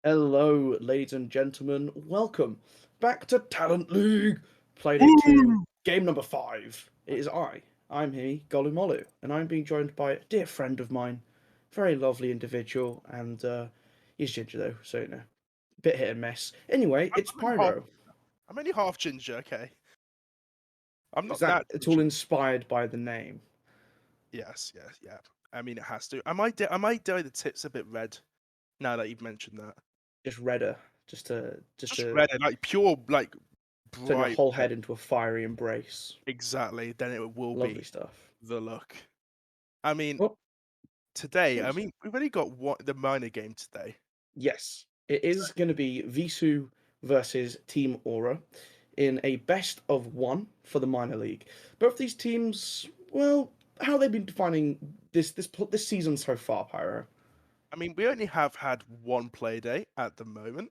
Hello, ladies and gentlemen. Welcome back to Talent League, Playday 2, Woo! game number 5. It is I'm here, Golumolu, and I'm being joined by a dear friend of mine, very lovely individual, and he's ginger though, so a bit hit and miss. Anyway, I'm it's I'm only half Pyro. I'm only half ginger, okay? I'm Is not that that it's all ginger. inspired by the name? Yes, yes, yeah. I mean, it has to. I might dye the tips a bit red now that you've mentioned that. Just redder, just Just to red, like pure, like turn your bright whole red. head into a fiery embrace. Exactly. Then it will Lovely be stuff. the look. I mean, Well, today, cheers. we've only got the minor game today. Yes, it is going to be VISU versus Team Aura in a best of one for the minor league. Both these teams, well, how have they been defining this season so far, Pyro? I mean, we only have had one play day at the moment.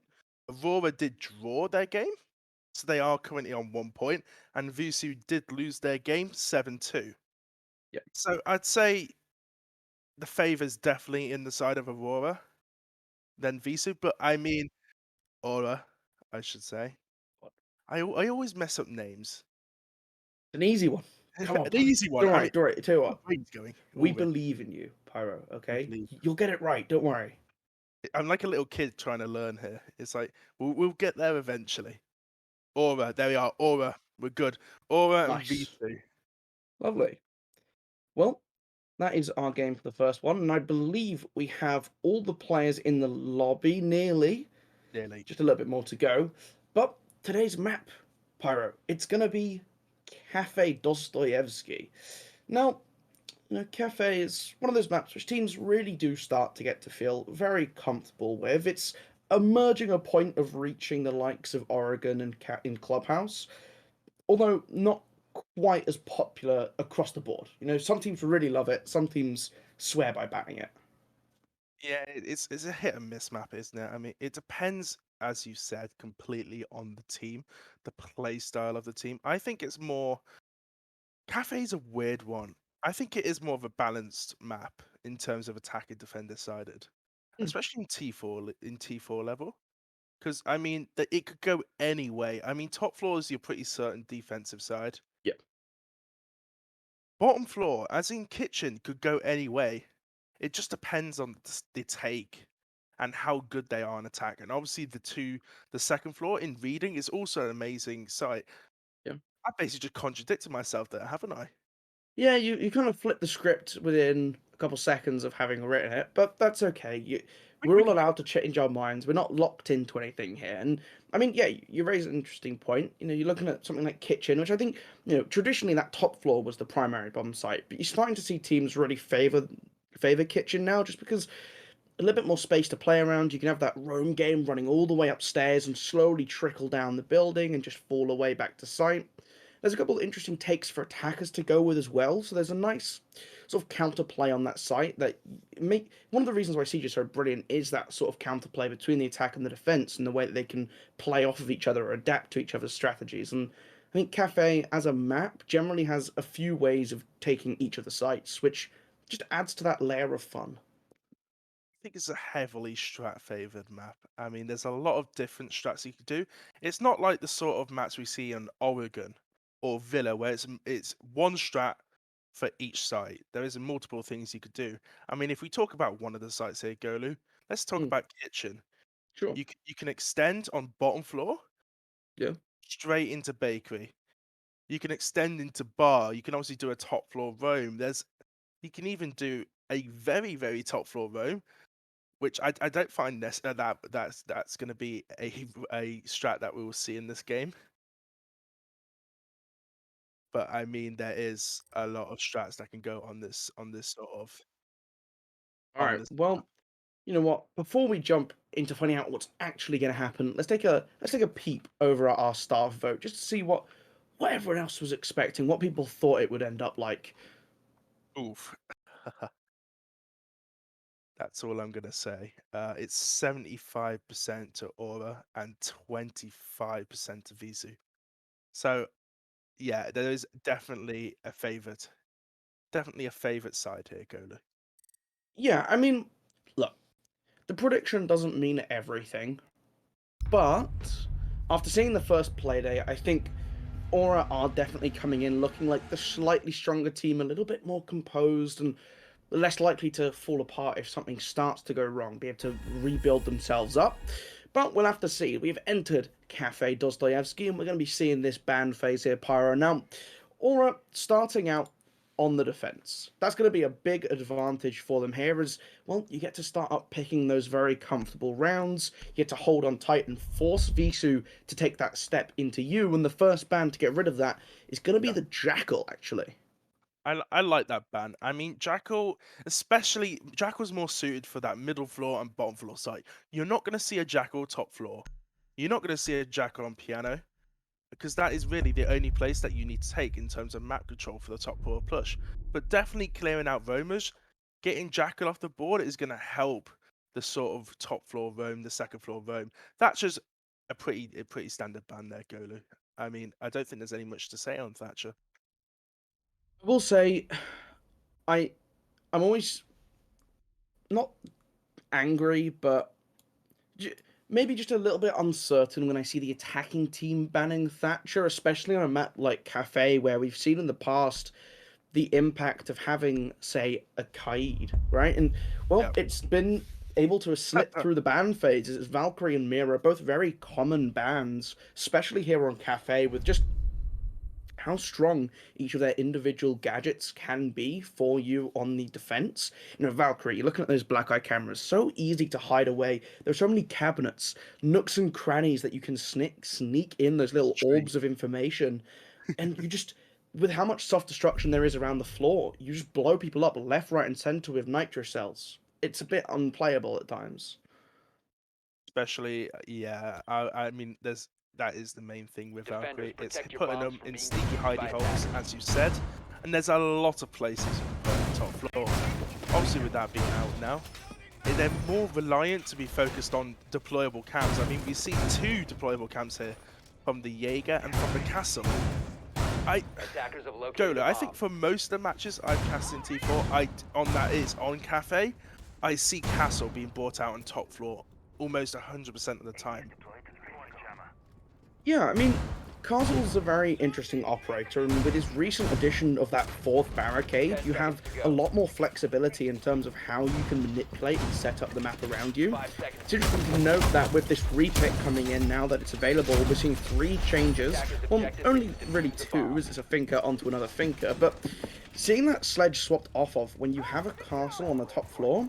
Aurora did draw their game, so they are currently on 1 point, and VISU did lose their game 7-2. Yeah, So I'd say the favour's definitely in the side of Aurora than VISU, but I mean Aura, I should say. I always mess up names. an easy one. Come on, An Pyro. easy one. Don't I worry, mean, don't worry. Tell you my what, brain's going we already. believe in you, Pyro. I Okay, believe. you'll get it right. Don't worry. I'm like a little kid trying to learn here. It's like we'll get there eventually. Aura, there we are. Aura, we're good. Aura and Nice, VISU. lovely. Well, that is our game for the first one, and I believe we have all the players in the lobby nearly. Nearly. Just a little bit more to go. But today's map, Pyro, it's going to be Cafe Dostoevsky. Now, Cafe is one of those maps which teams really do start to get to feel very comfortable with. It's emerging a point of reaching the likes of Oregon and in Clubhouse, although not quite as popular across the board. Some teams really love it, some teams swear by batting it. Yeah, it's a hit and miss map, isn't it? I mean, it depends, as you said, completely on the team, the play style of the team. I think it's more Cafe's a weird one. I think it is more of a balanced map in terms of attack and defender sided, Mm, especially in T4 level. Because I mean, it could go any way. I mean, top floor is your pretty certain defensive side. yeah. Bottom floor, as in kitchen, could go any way. It just depends on the take and how good they are on attack. And obviously, the second floor in reading is also an amazing site. Yeah. I basically just contradicted myself there, haven't I? Yeah, you kind of flip the script within a couple seconds of having written it, but that's okay. We're We all can allowed to change our minds. We're not locked into anything here. And I mean, yeah, you raise an interesting point. You're looking at something like Kitchen, which I think, traditionally that top floor was the primary bomb site, but you're starting to see teams really favor Kitchen now, just because a little bit more space to play around. You can have that roam game running all the way upstairs and slowly trickle down the building and just fall away back to sight. There's a couple of interesting takes for attackers to go with as well, so there's a nice sort of counterplay on that site that make one of the reasons why Siege is so brilliant is that sort of counterplay between the attack and the defense and the way that they can play off of each other or adapt to each other's strategies. And I think Cafe as a map generally has a few ways of taking each of the sites, which just adds to that layer of fun. think it's a heavily strat favored map. I mean, there's a lot of different strats you could do. It's not like the sort of maps we see in Oregon or Villa, where it's one strat for each site. There is multiple things you could do. I mean, if we talk about one of the sites here, Golu, let's talk Mm, about kitchen. sure. You can extend on bottom floor Yeah. straight into bakery. You can extend into bar. You can obviously do a top floor roam. You can even do a very top floor roam, which I don't find that's going to be a strat that we will see in this game. But I mean, there is a lot of strats that can go on this sort of All on right. this. Well, you know what? Before we jump into finding out what's actually going to happen, let's take a peep over at our staff vote just to see what everyone else was expecting, what people thought it would end up like. Oof. That's all I'm gonna say. It's 75% to Aura and 25% to Visu. So yeah, there is definitely a favorite side here, Gola. Yeah, I mean, look. The prediction doesn't mean everything, but after seeing the first playday, I think Aura are definitely coming in looking like the slightly stronger team, a little bit more composed and less likely to fall apart if something starts to go wrong, be able to rebuild themselves up. But we'll have to see. We've entered Cafe Dostoevsky, and we're going to be seeing this ban phase here, Pyro. Now, Aura starting out on the defense. That's going to be a big advantage for them here as, well, you get to start up picking those very comfortable rounds, you get to hold on tight and force VISU to take that step into you, and the first ban to get rid of that is going to be Yeah. the Jackal, actually. I like that ban. I mean, Jackal, especially Jackal's more suited for that middle floor and bottom floor site. You're not going to see a Jackal top floor. You're not going to see a Jackal on piano because that is really the only place that you need to take in terms of map control for the top floor push. But definitely clearing out roamers, getting Jackal off the board is going to help the sort of top floor roam, the second floor roam. Thatcher's a pretty standard ban there, Golu. I mean, I don't think there's any much to say on Thatcher. I will say, I I'm always not angry, but maybe just a little bit uncertain when I see the attacking team banning Thatcher, especially on a map like Cafe, where we've seen in the past the impact of having, say, a Kaid, right? And, well, Yeah. it's been able to slip through the ban phases. Valkyrie and Mira are both very common bans, especially here on Cafe, with just how strong each of their individual gadgets can be for you on the defense. You know, Valkyrie, you're looking at those black eye cameras, so easy to hide away. There's so many cabinets, nooks and crannies that you can sneak in those little Tree. orbs of information, and you just, with how much soft destruction there is around the floor, you just blow people up left, right, and center with nitro cells. It's a bit unplayable at times. Especially, yeah. I mean, that is the main thing with Defenders, Valkyrie. It's protect your putting bombs them from in being sneaky seized hidey by holes, attackers. as you said, and there's a lot of places you can put on the top floor. Obviously, with that being out now, they're more reliant to be focused on deployable camps. I mean, we see two deployable camps here from the Jaeger and from the castle. I Attackers have located Gola, a I bomb. think for most of the matches I've cast in T4, on Cafe, I see Castle being brought out on top floor almost 100% of the time. Yeah, I mean, Castle's a very interesting operator, and with his recent addition of that fourth barricade, 10 you seconds have to a go. lot more flexibility in terms of how you can manipulate and set up the map around you. 5 seconds It's to go. interesting to note that with this repick coming in now that it's available, we're seeing 3 changes. Attackers' Well, objective only is to really defuse the 2, bomb. as it's a Finker onto another Finker, but seeing that sledge swapped off of when you have a castle on the top floor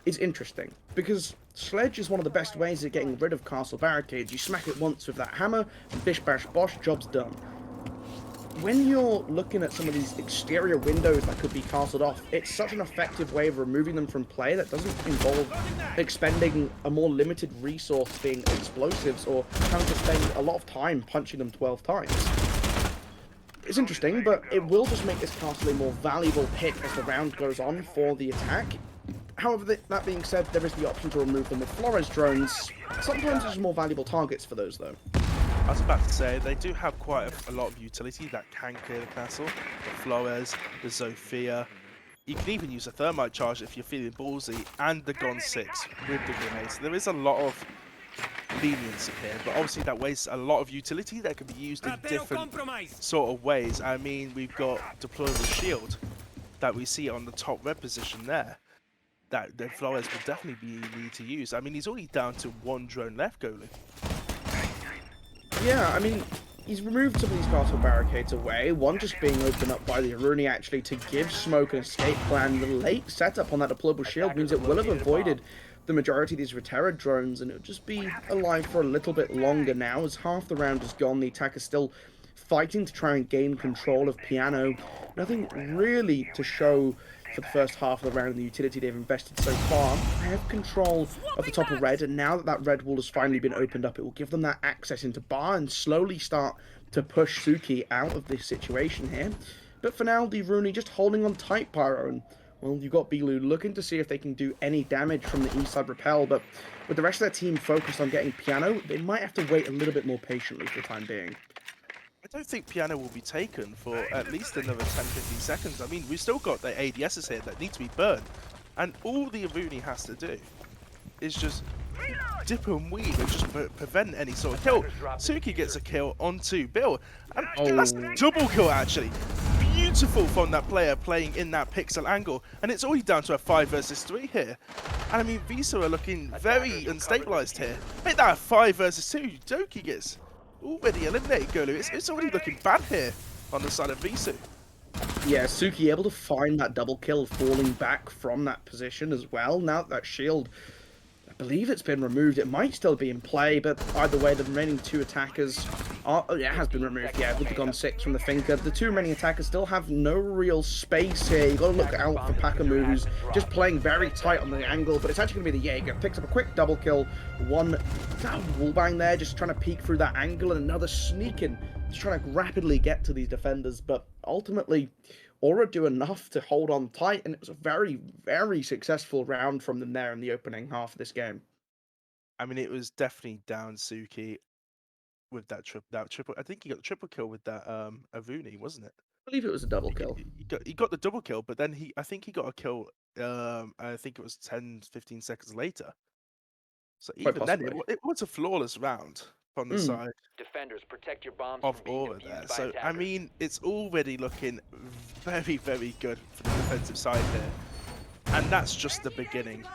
is interesting, because Sledge is one of the best ways of getting rid of castle barricades. You smack it once with that hammer, and bish bash bosh, job's done. When you're looking at some of these exterior windows that could be castled off, it's such an effective way of removing them from play that doesn't involve expending a more limited resource being explosives or having to spend a lot of time punching them 12 times. It's interesting, but it will just make this castle a more valuable pick as the round goes on for the attack. However, that being said, there is the option to remove them with Flores drones. Sometimes there's more valuable targets for those, though. I was about to say, they do have quite a lot of utility that can clear the castle. The Flores, the Zofia. You can even use a thermite charge if you're feeling ballsy, and the Gon 6 with the grenades. There is a lot of leniency here, but obviously that wastes a lot of utility that can be used in different sort of ways. I mean, we've got deployable shield that we see on the top red position there that the Flores will definitely be need to use. I mean, he's only down to 1 drone left, goalie. Yeah, I mean, he's removed some of these castle barricades away, one just being opened up by the Aruni actually to give Smoke an escape plan. The late setup on that deployable shield means it will have avoided the majority of these Reterra drones, and it'll just be alive for a little bit longer now, as half the round is gone. The attacker's still fighting to try and gain control of Piano. Nothing really to show for the first half of the round, the utility they've invested so far. They have control of the top of red, and now that that red wall has finally been opened up, it will give them that access into bar and slowly start to push Suki out of this situation here. But for now, the Rooney just holding on tight, Pyro, and, well, you've got Bilu looking to see if they can do any damage from the east side repel, but with the rest of their team focused on getting Piano, they might have to wait a little bit more patiently for the time being. I don't think Piano will be taken for at least another 10-15 seconds. I mean, we've still got the ADSs here that need to be burned. And all the Aruni has to do is just dip and weave and just prevent any sort of kill. Suki gets a kill onto Bill, and that's a Oh, double kill actually. Beautiful from that player playing in that pixel angle, and it's already down to a 5 versus 3 here. And I mean, VISU are looking very unstabilized here. Make that a 5 versus 2. Doki gets already eliminated Golu. It's already looking bad here on the side of VISU. yeah, Suki able to find that double kill, falling back from that position as well. Now that shield, I believe it's been removed. It might still be in play, but either way, the remaining 2 attackers are... Oh, yeah, it has been removed, yeah, with the Gun 6 from the Thinker. The 2 remaining attackers still have no real space here. You've got to look out for Pakamu, who's just playing very tight on the angle, but it's actually going to be the Jaeger. Picks up a quick double kill. One wallbang there, just trying to peek through that angle, and another sneaking, just trying to rapidly get to these defenders, but ultimately... Aura do enough to hold on tight, and it was a very, very successful round from them there in the opening half of this game. I mean, it was definitely down Suki with that triple. I think he got the triple kill with that Avuni, wasn't it? I believe it was a double kill. He got the double kill, but then I think he got a kill. I think it was 10, 15 seconds later. So Quite even then, possibly. it was a flawless round from the side Defenders, protect your bombs of from being Aura defused there. by So I attackers. mean, it's already looking very, very good for the defensive side here, and that's just the beginning.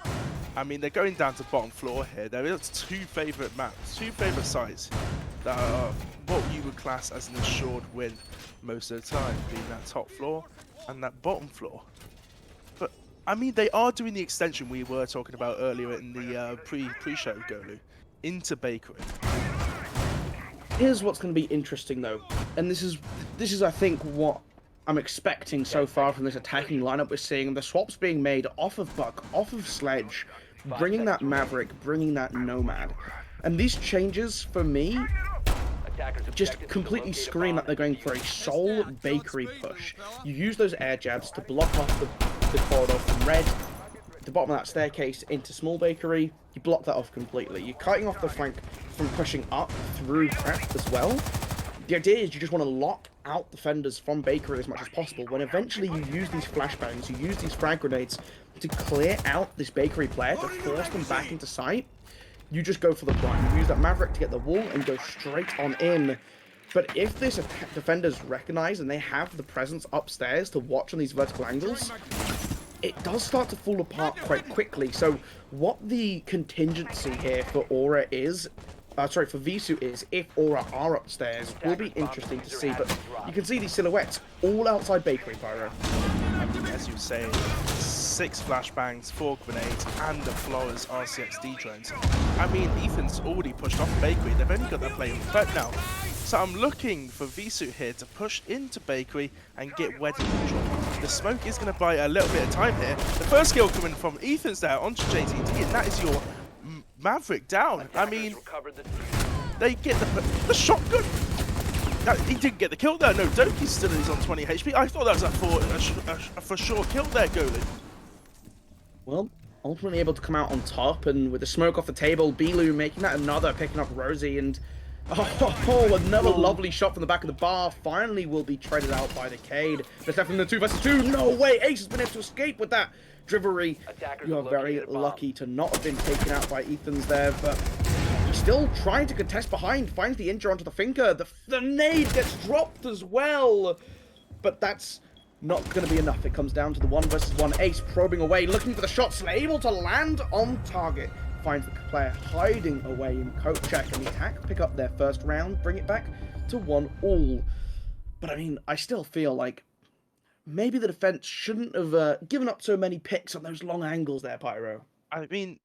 I mean, they're going down to bottom floor here. There is 2 favorite maps, 2 favorite sites that are what you would class as an assured win most of the time, being that top floor and that bottom floor. But I mean, they are doing the extension we were talking about earlier in the pre-show, Golu, into Bakery. Here's what's going to be interesting though, and this is I think what I'm expecting so far from this attacking lineup we're seeing. The swaps being made off of Buck, off of Sledge, bringing that Maverick, bringing that Nomad, and these changes for me just completely scream that they're going for a sole Bakery push. You use those air jabs to block off the corridor from Red, the bottom of that staircase into Small Bakery. You block that off completely. You're cutting off the flank from pushing up through Prep as well. The idea is you just want to lock out defenders from Bakery as much as possible. When eventually you use these flashbangs, you use these frag grenades to clear out this Bakery player, to force them back into sight, you just go for the prime. You use that Maverick to get the wall and go straight on in. But if this defenders recognize and they have the presence upstairs to watch on these vertical angles, it does start to fall apart quite quickly. So what the contingency here for Aura is, for VISU is, if Aura are upstairs, will be interesting to see. But you can see these silhouettes all outside Bakery, Pyro. I mean, as you were saying, 6 flashbangs, 4 grenades, and the Flores RCXD drones. I mean, Ethan's already pushed off Bakery. They've only got that play in threat now. So I'm looking for VISU here to push into Bakery and get wedding control. The smoke is going to buy a little bit of time here. The first kill coming from Ethan's there onto JTD, and that is your Maverick down. I mean, they get the shotgun. He didn't get the kill there. No, Doki still is on 20 HP. I thought that was a for sure kill there, Goalie. Well, ultimately able to come out on top, and with the smoke off the table, Bilu making that another, picking up Rosie, and another lovely shot from the back of the bar. Finally will be traded out by the Cade. There's definitely the 2 versus 2. No way! Ace has been able to escape with that Drivery. You are very lucky to not have been taken out by Ethan's there, but he's still trying to contest behind. Finds the injure onto the finger. The nade gets dropped as well, but that's not going to be enough. It comes down to the 1 versus 1. Ace probing away, looking for the shots, able to land on target. Finds the player hiding away in coat check, and the attack pick up their first round, bring it back to 1-all. But I mean, I still feel like maybe the defense shouldn't have given up so many picks on those long angles there, Pyro. I mean,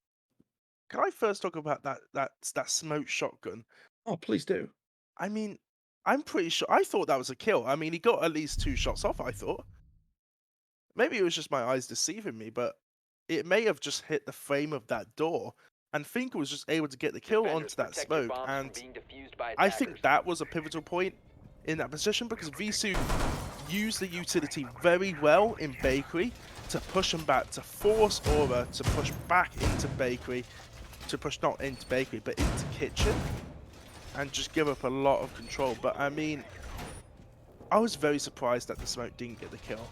can I first talk about that smoke shotgun? Oh, please do. I mean, I'm pretty sure I thought that was a kill. I mean, he got at least 2 shots off, I thought. Maybe it was just my eyes deceiving me, but it may have just hit the frame of that door. And Finkel was just able to get the kill onto that smoke. And I think that was a pivotal point in that position, because VISU used the utility very well in Bakery to push them back, to force Aura to push back into Bakery, to push not into Bakery, but into Kitchen, and just give up a lot of control. But I mean, I was very surprised that the smoke didn't get the kill.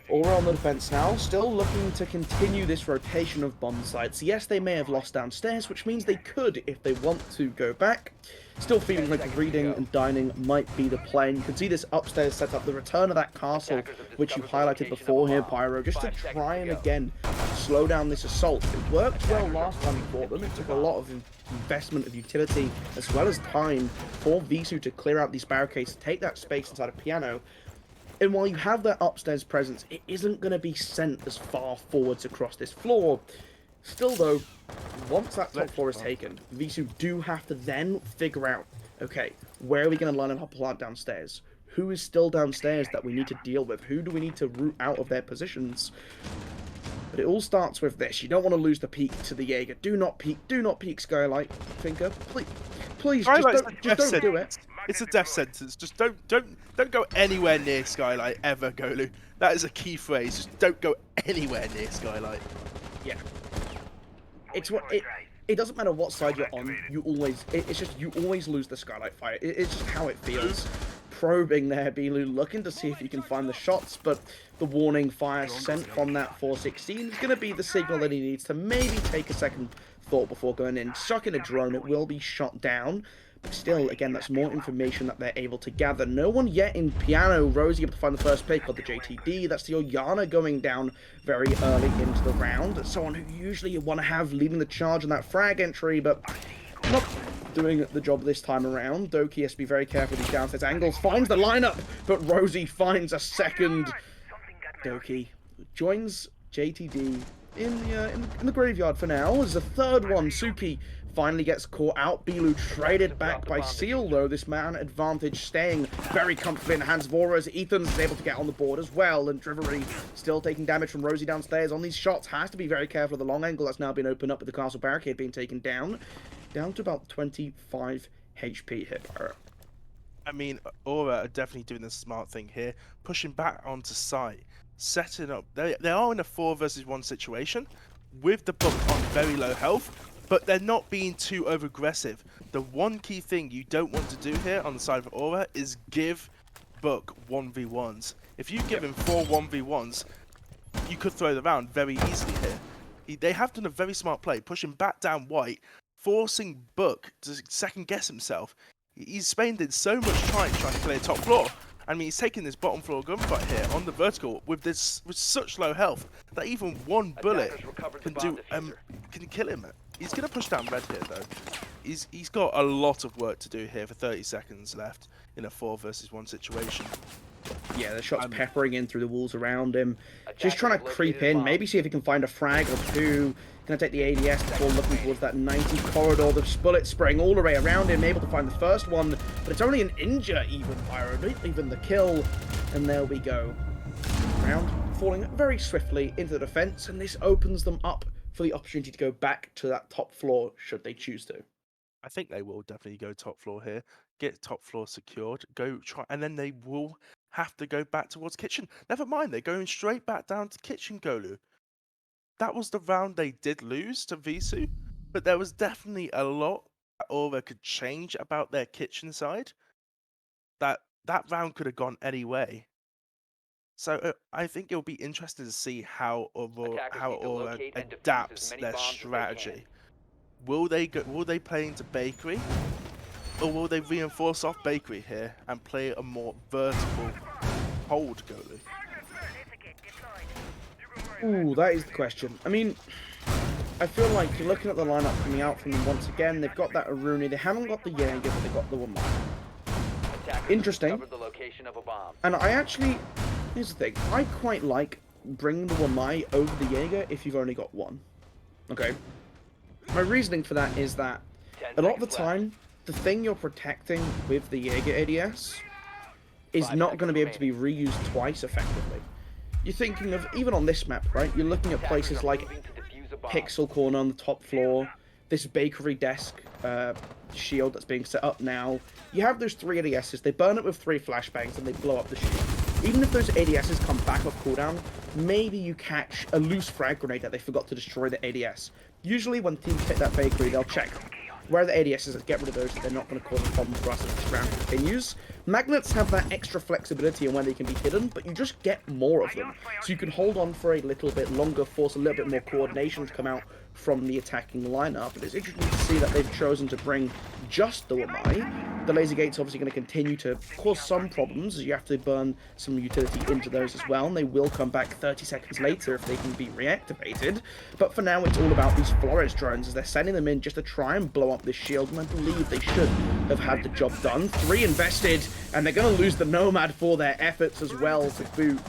Aura on the defense now, still looking to continue this rotation of bomb sites. Yes, they may have lost downstairs, which means they could, if they want to, go back. Still feeling like reading and dining might be the play. And you can see this upstairs setup, the return of that castle, which you highlighted before here, Pyro, just to try and again slow down this assault. It worked well last time for them. It took a lot of investment of utility as well as time for VISU to clear out these barricades, to take that space inside of Piano. And while you have that upstairs presence, it isn't going to be sent as far forwards across this floor. Still though, once that top floor is taken, VISU do have to then figure out, okay, where are we going to line up a plant downstairs? Who is still downstairs that we need to deal with? Who do we need to root out of their positions? But it all starts with this. You don't want to lose the peak to the Jaeger. Do not peek Skylight, Finker. Please, just don't do it. It's a death sentence. Just don't go anywhere near Skylight ever, Golu. That is a key phrase. Just don't go anywhere near Skylight. Yeah. It's what it doesn't matter what side you're on. You always you always lose the Skylight fight. It's just how it feels. Probing there, Bilu, looking to see if you can find the shots, but the warning fire sent from that 416 is going to be the signal that he needs to maybe take a second thought before going in. Chuck in a drone, it will be shot down. But still, again, that's more information that they're able to gather. No one yet in Piano. Rosie able to find the first pick of the JTD. That's the Oyana going down very early into the round. Someone who usually you want to have leading the charge on that frag entry, but not doing the job this time around. Doki has to be very careful with these downstairs angles. Finds the lineup, but Rosie finds a second. Doki joins JTD in the graveyard for now. As the third one, Suki finally gets caught out. Bilu traded back by Seal, though. This man advantage staying very comfortably in the hands of Aura, as Ethan's able to get on the board as well. And Drivery still taking damage from Rosie downstairs on these shots. Has to be very careful of the long angle that's now been opened up with the castle barricade being taken down. Down to about 25 HP here, Pyro. I mean, Aura are definitely doing the smart thing here, pushing back onto site, setting up. They are in a 4 versus 1 situation with the book on very low health, but they're not being too over-aggressive. The one key thing you don't want to do here on the side of Aura is give Book 1v1s. If you give him 4 1v1s, you could throw the round very easily here. They have done a very smart play, pushing back down White, forcing Book to second-guess himself. He's spending so much time trying to clear top floor. I mean, he's taking this bottom floor gunfight here on the vertical with such low health that even one bullet can kill him. He's gonna push down red here though. He's got a lot of work to do here for 30 seconds left in a 4 versus 1 situation. Yeah, the shot's peppering in through the walls around him. Just trying to creep in, maybe see if he can find a frag or two. Gonna take the ADS before looking towards that 90 corridor. The bullets spraying all the way around him, able to find the first one, but it's only an injure even, Pyro, not even the kill. And there we go. Round falling very swiftly into the defense, and this opens them up for the opportunity to go back to that top floor should they choose to. I think they will definitely go top floor here, get top floor secured, go try, and then they will have to go back towards kitchen. Never mind, they're going straight back down to kitchen, Golu. That was the round they did lose to VISU, but there was definitely a lot that Aura could change about their kitchen side. That round could have gone any way. So I think it'll be interesting to see how Aura adapts their strategy. Will they play into Bakery, or will they reinforce off Bakery here and play a more vertical hold, Golu? Ooh, that is the question. I mean, I feel like looking at the lineup coming out from them once again, they've got that Aruni, they haven't got the Jaeger, but they've got the one. Interesting. And I actually, here's the thing, I quite like bringing the Wamai over the Jaeger if you've only got one. Okay. My reasoning for that is that a lot of the time, the thing you're protecting with the Jaeger ADS is not going to be able to be reused twice effectively. You're thinking of, even on this map, right? You're looking at places like Pixel Corner on the top floor, this bakery desk shield that's being set up now. You have those 3 ADSs, they burn it with 3 flashbangs and they blow up the shield. Even if those ADSs come back off cooldown, maybe you catch a loose frag grenade that they forgot to destroy the ADS. Usually when teams hit that bakery, they'll check, where the ADS is, let's get rid of those, so they're not going to cause a problem for us as this round continues. Magnets have that extra flexibility in when they can be hidden, but you just get more of them. So you can hold on for a little bit longer, force a little bit more coordination to come out from the attacking lineup. And it's interesting to see that they've chosen to bring just the Wamai. The laser gate's obviously going to continue to cause some problems, as you have to burn some utility into those as well, and they will come back 30 seconds later if they can be reactivated. But for now, it's all about these Flores drones, as they're sending them in just to try and blow up this shield, and I believe they should have had the job done. 3 invested, and they're going to lose the Nomad for their efforts as well to boot.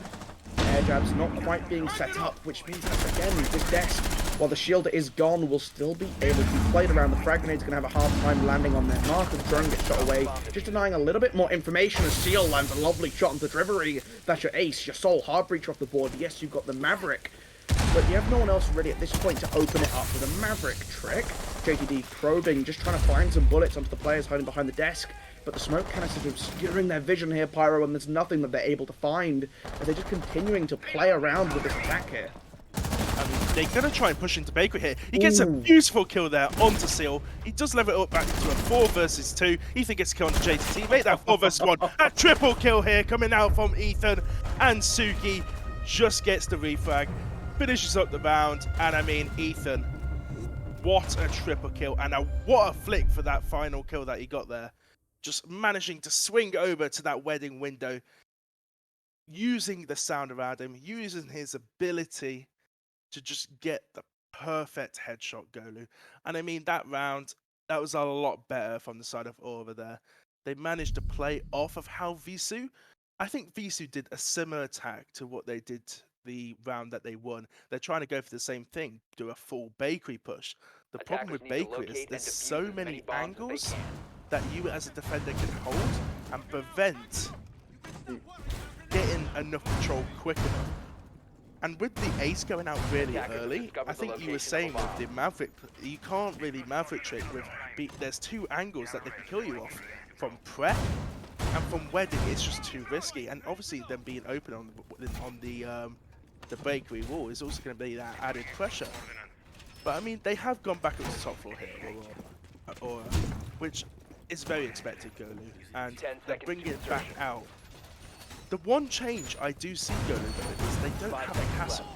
Air jab's not quite being set up, which means that, again, this desk, while the shield is gone, will still be able to be played around. The frag grenade's going to have a hard time landing on their mark. The drone gets shot away, just denying a little bit more information as Seal lands a lovely shot onto Drivery. That's your ace, your Soul Hard Breach off the board. Yes, you've got the Maverick, but you have no one else ready at this point to open it up with a Maverick trick. JTD probing, just trying to find some bullets onto the players hiding behind the desk. But the smoke canisters are obscuring their vision here, Pyro, and there's nothing that they're able to find, as they're just continuing to play around with this attack here. I mean, they're going to try and push into Bakery here. He gets a beautiful kill there onto Seal. He does level it up back into a 4 versus 2. Ethan gets a kill onto JTT. Make that 4 versus 1. A triple kill here coming out from Ethan. And Suki just gets the refrag. Finishes up the round. And I mean, Ethan, what a triple kill. And what a flick for that final kill that he got there. Just managing to swing over to that wedding window, using the sound around him, using his ability to just get the perfect headshot Golu. And I mean, that round, that was a lot better from the side of Aura there. They managed to play off of how VISU, I think VISU did a similar attack to what they did the round that they won. They're trying to go for the same thing, do a full Bakery push. The problem with Bakery is there's so many angles that you as a defender can hold and prevent getting enough control quick enough. And with the ace going out really early, I think you were saying with the Maverick, you can't really Maverick trick with, there's 2 angles that they can kill you off. From prep and from wedding, it's just too risky. And obviously them being open on the Bakery wall is also going to be that added pressure. But I mean, they have gone back up to the top floor here, or which is very expected, Golu, and they're bringing it back out. The one change I do see, Golu, though, is they don't have a castle.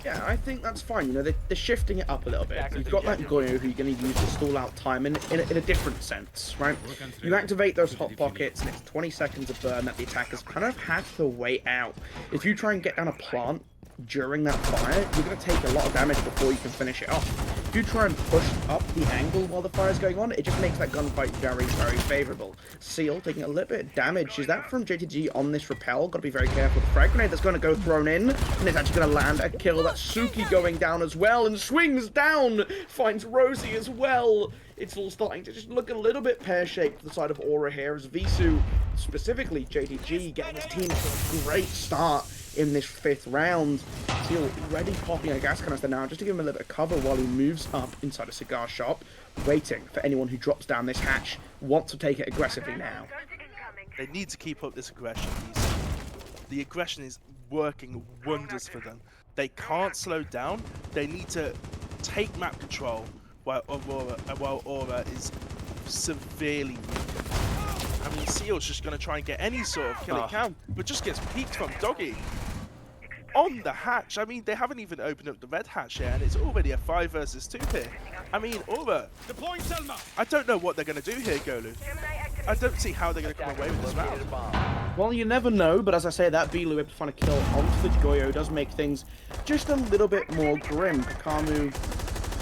Yeah, I think that's fine. You know, they're shifting it up a little bit. You've got that Goyo who you're going to use to stall out time in a different sense, right? You activate those hot pockets, and it's 20 seconds of burn that the attackers kind of have to wait out. If you try and get down a plant during that fire, you're going to take a lot of damage before you can finish it off. If you try and push up the angle while the fire's going on, it just makes that gunfight very, very favourable. Seal taking a little bit of damage. Is that from JTG on this rappel? Got to be very careful. The frag grenade that's going to go thrown in, and it's actually going to land a kill. That's Suki going down as well, and swings down, finds Rosie as well. It's all starting to just look a little bit pear-shaped to the side of Aura here, as VISU, specifically JTG, getting his team to a great start in this 5th round. Seal already popping a gas canister now, just to give him a little bit of cover while he moves up inside a cigar shop, waiting for anyone who drops down this hatch, wants to take it aggressively now. They need to keep up this aggression. The aggression is working wonders for them. They can't slow down. They need to take map control while Aura is severely weakened. I mean, Seal's just going to try and get any sort of kill it can, but just gets peeked from Doggy. On the hatch, I mean, they haven't even opened up the red hatch yet, and it's already a 5 versus 2 here. I mean, Aura, I don't know what they're going to do here, Golu. I don't see how they're going to come away with this round. Well, you never know, but as I say, that Bilu able to find a kill onto the Goyo does make things just a little bit more grim. Pakamu,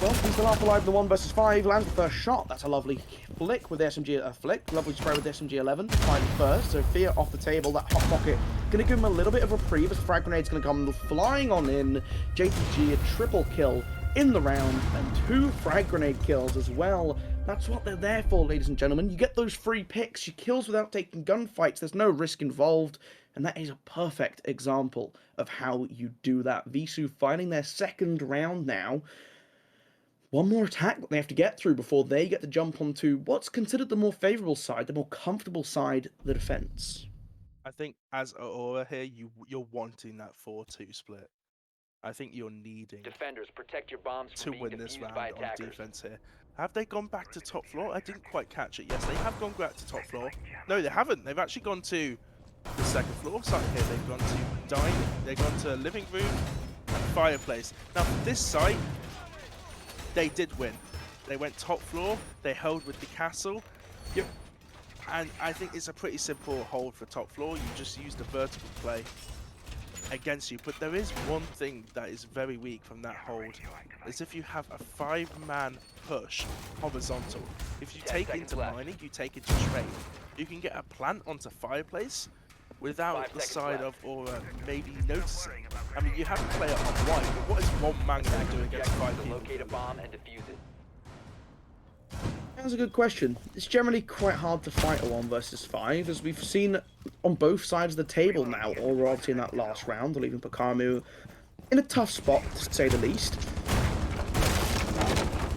well, he's still half alive in the 1 versus 5, lands the first shot. That's a lovely flick with the SMG, flick, lovely spray with the SMG-11 to find the first. So Fear off the table, that hot pocket going to give him a little bit of reprieve as frag grenade's going to come flying on in. JTG, a triple kill in the round, and 2 frag grenade kills as well. That's what they're there for, ladies and gentlemen. You get those free picks, you kills without taking gunfights, there's no risk involved, and that is a perfect example of how you do that. VISU finding their 2nd round now. One more attack that they have to get through before they get to jump onto what's considered the more favourable side, the more comfortable side, the defence. I think as Aura here, you're wanting that 4-2 split. I think you're needing Defenders, protect your bombs to from being win this defused round by on attackers. defense here. Have they gone back to top floor? I didn't quite catch it. Yes, they have gone back to top floor. No, they haven't. They've actually gone to the second floor site here. They've gone to dining. They've gone to living room and fireplace. Now, for this site, they did win. They went top floor. They held with the castle. Yep. And I think it's a pretty simple hold for top floor. You just use the vertical play against you. But there is one thing that is very weak from that hold, is if you have a 5-man push horizontal. If you 10 take seconds into left. mining, you take into trade, you can get a plant onto fireplace without 5 the seconds side left. of Aura maybe noticing. I mean, you have to play it on white, but what is one man going to do against 5 To people? locate a bomb and defuse it. That's a good question. It's generally quite hard to fight a 1 versus 5, as we've seen on both sides of the table now, or obviously in that last round, leaving Pakamu in a tough spot, to say the least.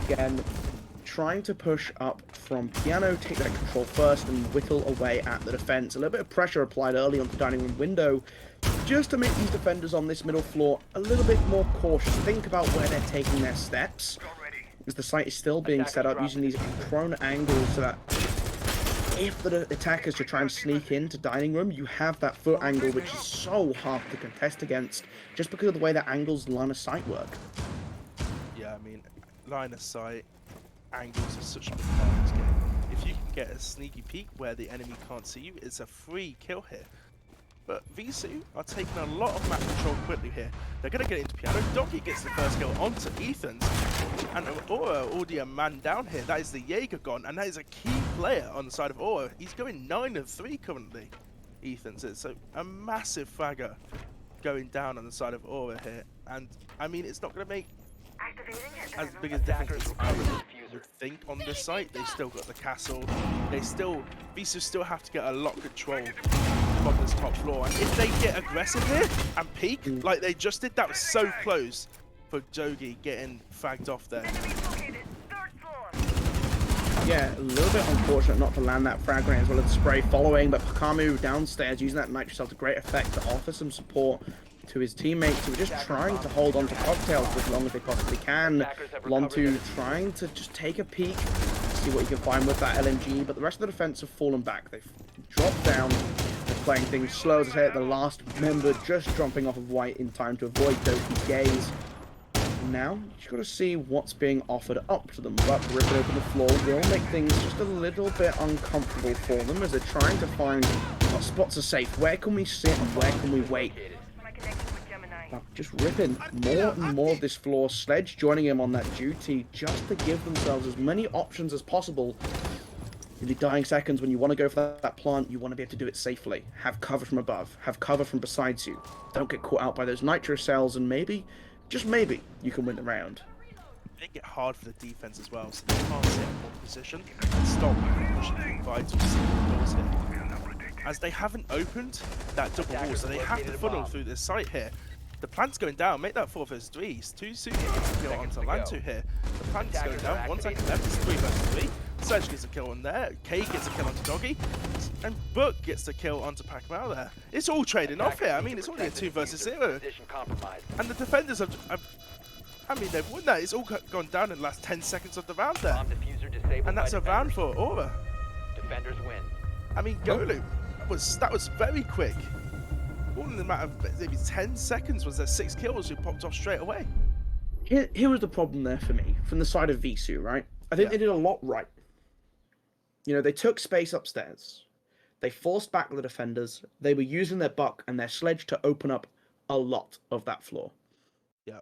Again, trying to push up from Piano, take that control first, and whittle away at the defense. A little bit of pressure applied early on the dining room window, just to make these defenders on this middle floor a little bit more cautious. Think about where they're taking their steps, as the site is still being set up using these prone angles so that if the attackers are trying to sneak into dining room, you have that foot angle, which is so hard to contest against, just because of the way that angles line of sight work. Yeah, I mean, line of sight, angles are such a big part of this game. If you can get a sneaky peek where the enemy can't see you, it's a free kill here. But VISU are taking a lot of map control quickly here. They're going to get into Piano. Doggy gets the first kill onto Ethan's. And Aura already a man down here. That is the Jaeger gone. And that is a key player on the side of Aura. He's going 9 of 3 currently, Ethan's is. So a massive fragger going down on the side of Aura here. And I mean, it's not going to make as big a difference as I would think on this site. They still got the castle. VISU still have to get a lot of control from this top floor. And if they get aggressive here and peek, like they just did, that was so close for Jogi getting fragged off there. Yeah, a little bit unfortunate not to land that frag grenade as well as the spray following, but Pakamu downstairs using that nitro cell to great effect to offer some support to his teammates who are just trying to hold on to cocktails for as long as they possibly can. Lontu trying to just take a peek, see what he can find with that LMG, but the rest of the defense have fallen back. They've dropped down, they're playing things slow. As I say, the last member just jumping off of white in time to avoid Doki's gaze. Now, you just got to see what's being offered up to them. But ripping open the floor will make things just a little bit uncomfortable for them as they're trying to find what spots are safe. Where can we sit and where can we wait? Just ripping more and more of this floor. Sledge joining him on that duty just to give themselves as many options as possible. In the dying seconds, when you want to go for that plant, you want to be able to do it safely. Have cover from above. Have cover from besides you. Don't get caught out by those nitro cells, and maybe, just maybe, you can win the round. Make it hard for the defense as well, so they can't sit in one position and stop pushing through vital doors here. As they haven't opened that double wall, so they have to funnel through this site here. The plant's going down, make that 4 versus 3. It's too soon to get a kill onto Lantu here. The plant's going down, 1 second left, it's 3 versus 3. Surge gets a kill on there, K gets a kill onto Doggy, and Book gets the kill onto Pacmao there. It's all trading off here, I mean, it's only a 2 versus 0. And the defenders have I mean, they've won that. It's all gone down in the last 10 seconds of the round there. And that's a round for Aura. Defenders win. I mean, Golu, that was very quick. All in the matter of maybe 10 seconds was there 6 kills who popped off straight away. Here was the problem there for me, from the side of VISU, right? I think they did a lot right. You know, they took space upstairs. They forced back the defenders. They were using their buck and their sledge to open up a lot of that floor. Yeah.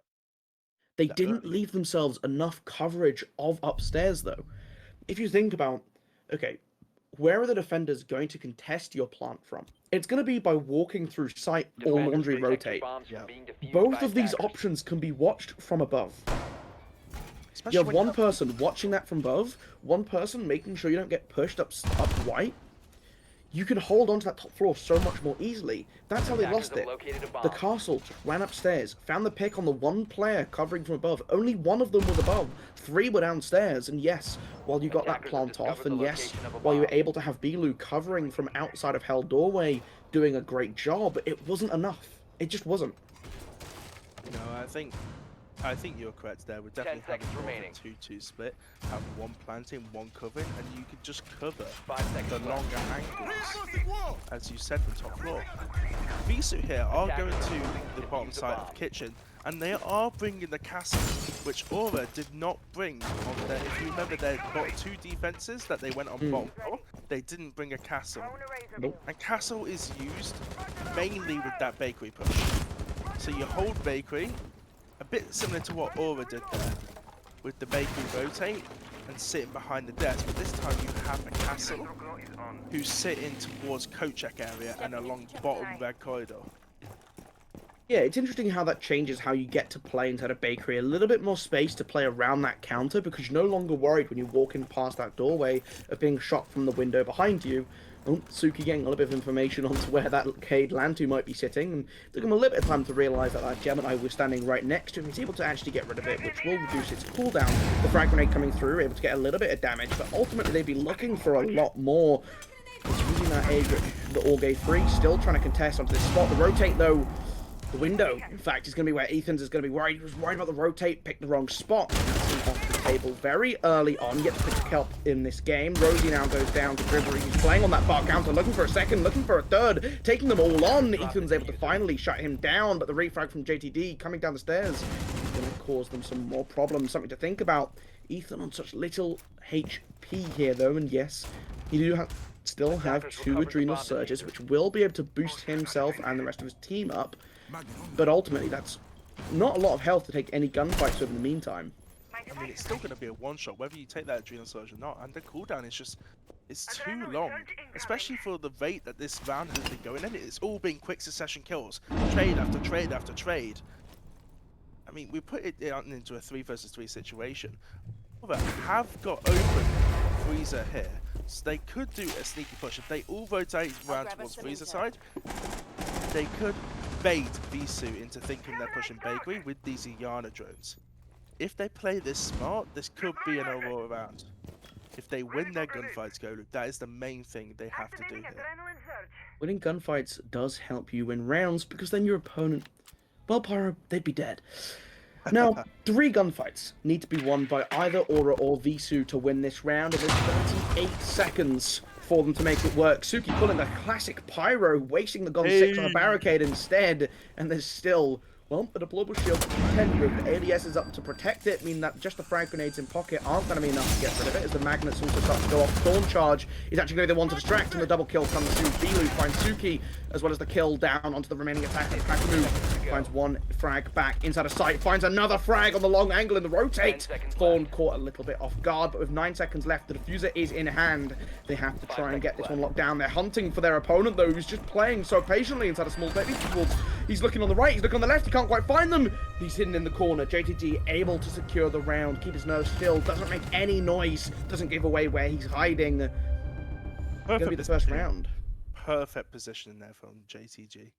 They didn't leave themselves enough coverage of upstairs, though. If you think about, okay, where are the defenders going to contest your plant from? It's going to be by walking through site or laundry rotate. Both of these options can be watched from above. You have one person watching that from above, one person making sure you don't get pushed up white. You can hold on to that top floor so much more easily. That's how they lost it. The castle just ran upstairs, found the pick on the one player covering from above. Only one of them was above. 3 were downstairs, and yes, while you got that plant off, and yes, while you were able to have Bilu covering from outside of Hell Doorway, doing a great job, it wasn't enough. It just wasn't. No, I think you're correct there. We're definitely having seconds more of remaining. a 2-2 split. Have one planting, one covering, and you can just cover 5 seconds the left. longer angles, as you said, from top floor. VISU here are going to the bottom side of kitchen, and they are bringing the castle, which Aura did not bring on their. If you remember their bottom 2 defenses that they went on bottom floor, they didn't bring a castle. Nope. And castle is used mainly with that bakery push. So you hold bakery, a bit similar to what Aura did there, with the bakery rotate and sitting behind the desk, but this time you have a castle who's sitting towards coat check area and along bottom red corridor. Yeah, it's interesting how that changes how you get to play inside a bakery. A little bit more space to play around that counter because you're no longer worried when you walk in past that doorway of being shot from the window behind you. Oh, Suki getting a little bit of information onto where that Cade Lantu might be sitting, and took him a little bit of time to realise that that Gemini was standing right next to him. He's able to actually get rid of it, which will reduce its cooldown. The frag grenade coming through, able to get a little bit of damage, but ultimately they'd be looking for a lot more. It's using that A, the Orgay 3, still trying to contest onto this spot. The rotate, though, the window, in fact, is going to be where Ethan's is going to be worried. He was worried about the rotate, picked the wrong spot. That's him off the table very early on. Gets picked help in this game. Rosie now goes down to Drivery. He's playing on that bar counter, looking for a second, looking for a third, taking them all on. Ethan's able to finally shut him down, but the refrag from JTD coming down the stairs is going to cause them some more problems. Something to think about. Ethan on such little HP here, though, and yes, you do still have 2 adrenal surges, which will be able to boost himself and the rest of his team up. But ultimately, that's not a lot of health to take any gunfights with in the meantime. I mean, it's still going to be a one-shot, whether you take that adrenal surge or not, and the cooldown is just, it's too long, especially for the rate that this round has been going in. It's all been quick succession kills, trade after trade after trade. I mean, we put it into a 3 versus 3 situation. But have got open Freezer here, so they could do a sneaky push. If they all rotate around towards Freezer side, they could bait VISU into thinking they're pushing bakery with these Iana drones. If they play this smart, this could be an Aurora round. If they win their gunfights, Golu, that is the main thing they have to do here. Winning gunfights does help you win rounds because then your opponent, well, Pyro, they'd be dead. Now, 3 gunfights need to be won by either Aura or VISU to win this round, and there's 38 seconds for them to make it work. Suki pulling the classic Pyro, wasting the Gun 6 on a barricade instead, and there's still, well, a deployable shield to contend with. The ADS is up to protect it, meaning that just the frag grenades in pocket aren't going to be enough to get rid of it, as the magnets also start to go off. Dawn Charge is actually going to be the one to distract, and the double kill comes through. Bilu finds Suki, as well as the kill down onto the remaining attackers. Pakamu finds 1 frag back inside of sight, finds another frag on the long angle in the rotate. Thorn caught a little bit off guard, but with 9 seconds left, the diffuser is in hand. They have to try and get this one locked down. They're hunting for their opponent, though, who's just playing so patiently inside a small technique. He's looking on the right, he's looking on the left, he can't quite find them. He's hidden in the corner. JTG able to secure the round, keep his nerves still, doesn't make any noise, doesn't give away where he's hiding. Gonna be the first round. Perfect position there from JTG.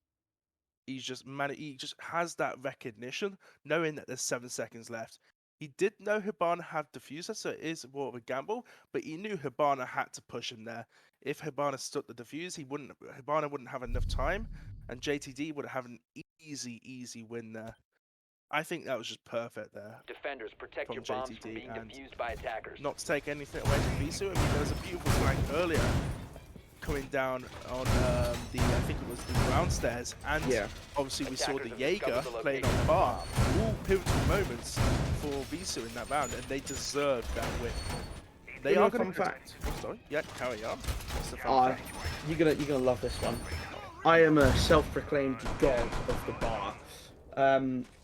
He just has that recognition, knowing that there's 7 seconds left. He did know Hibana had diffuser, so it is more of a gamble, but he knew Hibana had to push him there. If Hibana stuck the defuse, Hibana wouldn't have enough time, and JTD would have an easy win there. I think that was just perfect there. Defenders, protect From your bombs from JTD being and defused by attackers. Not to take anything away from VISU. I mean, there was a beautiful flank earlier coming down on I think it was the ground stairs, and obviously we saw the Jaeger playing on bar. All pivotal moments for VISU in that round, and they deserved that win. They are going to fact. Oh, sorry, yeah, carry on. What's the fun fact? You're gonna love this one. I am a self-proclaimed god of the bar.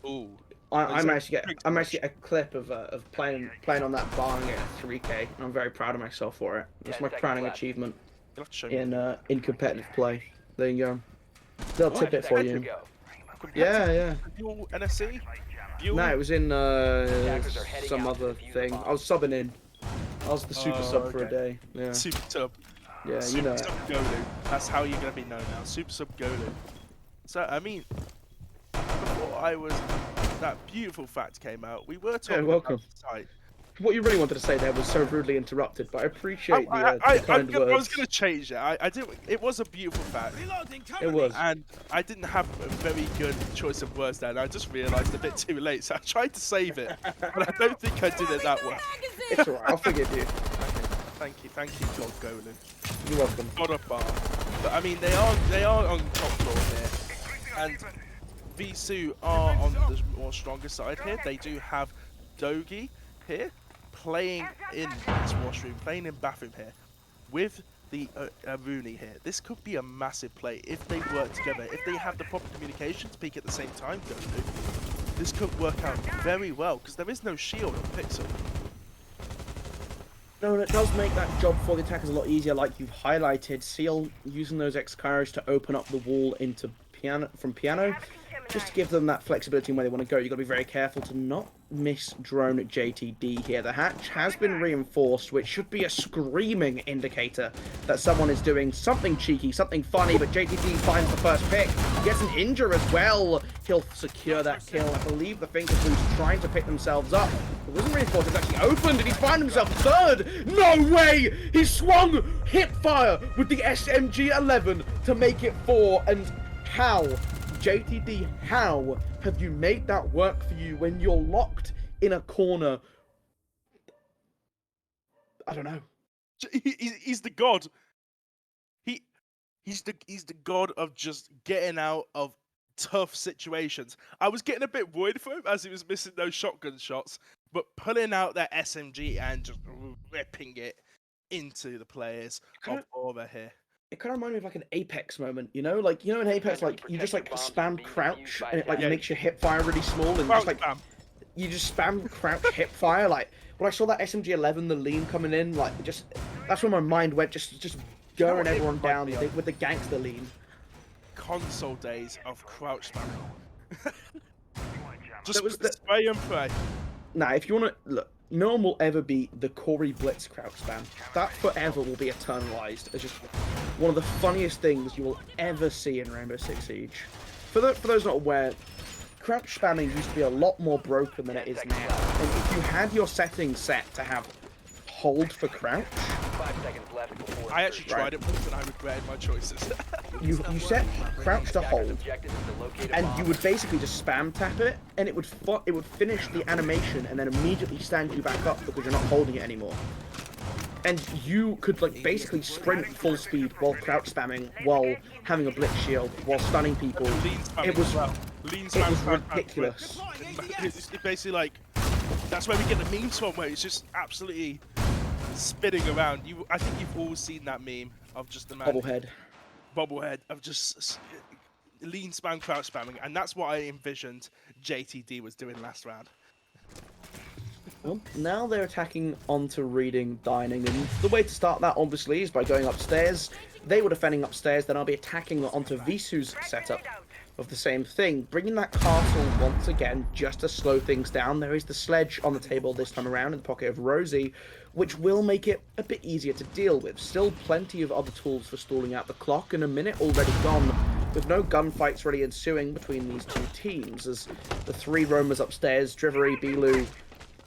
Ooh. I managed to get a clip of playing on that bar and getting a 3K, and I'm very proud of myself for it. It's my crowning achievement in competitive play. There you go. They'll tip it for you. Yeah. Dual NFC? No, it was in some other thing. I was subbing in. I was the super sub for a day. Yeah. Super sub. Yeah, Super you know. Sub Golu. That's how you're gonna be known now. Super Sub Golu. So I mean, before that beautiful fact came out, we were talking about the site. what you really wanted to say there was so rudely interrupted, but I appreciate the I kind was words. going to change it. I didn't. It was a beautiful fact, It was. and I didn't have a very good choice of words there. And I just realised a bit too late, so I tried to save it, but I don't think I did it that well. It's alright, I'll forgive you. Okay, thank you, God Golden. You're welcome. God of bar. But I mean, they are on top floor here, and VISU are on the more stronger side here. They do have Dogi here, playing in this washroom, playing in bathroom here, with the Rooney here. This could be a massive play if they work together, if they have the proper communication to peek at the same time. This could work out very well because there is no shield on Pixel. No, and it does make that job for the attackers a lot easier, like you've highlighted. Seal using those X-Kairos to open up the wall into piano, just to give them that flexibility in where they want to go. You've got to be very careful to not miss drone JTD here. The hatch has been reinforced, which should be a screaming indicator that someone is doing something cheeky, something funny, but JTD finds the first pick, gets an injure as well. He'll secure that kill. I believe the Finger Blues trying to pick themselves up. It wasn't reinforced, it's actually opened, and he's found himself third. No way! He swung hip fire with the SMG-11 to make it 4, and how? JTD, how have you made that work for you when you're locked in a corner? I don't know. He's the god. He's the god of just getting out of tough situations. I was getting a bit worried for him as he was missing those shotgun shots, but pulling out that SMG and just ripping it into the players of Aura here. It kind of reminded me of like an Apex moment, you know? Like, you know in Apex, like, you just like spam crouch and it like makes your hip fire really small and just like, you just spam crouch hip fire. Like, when I saw that SMG-11, the lean coming in, like, just, that's where my mind went, just going everyone down with the gangster lean. Console days of crouch spamming. Just the spray and pray. Nah, if you want to, look, no one will ever be the Corey Blitz crouch spam. That forever will be eternalized as just one of the funniest things you will ever see in Rainbow Six Siege. For those not aware, crouch spamming used to be a lot more broken than it is now. And if you had your settings set to have hold for crouch, 5 seconds left before I actually tried it once and I regretted my choices. you set crouch to hold, objective is to locate a and bomb. you would basically just spam tap it, and it would finish the animation and then immediately stand you back up because you're not holding it anymore. And you could like basically sprint full speed while crouch spamming, while having a blitz shield, while stunning people. It was ridiculous. It's basically like, that's where we get the memes from, where it's just absolutely spinning around. I think you've all seen that meme of just the man bobblehead of just lean spam crouch spamming, and that's what I envisioned JTD was doing last round. Well, now they're attacking onto reading, dining, and the way to start that obviously is by going upstairs. They were defending upstairs, then I'll be attacking onto VISU's setup of the same thing, bringing that castle once again just to slow things down. There is the sledge on the table this time around in the pocket of Rosie, which will make it a bit easier to deal with. Still plenty of other tools for stalling out the clock, and a minute already gone with no gunfights really ensuing between these two teams as the three roamers upstairs, Drivery, Bilu,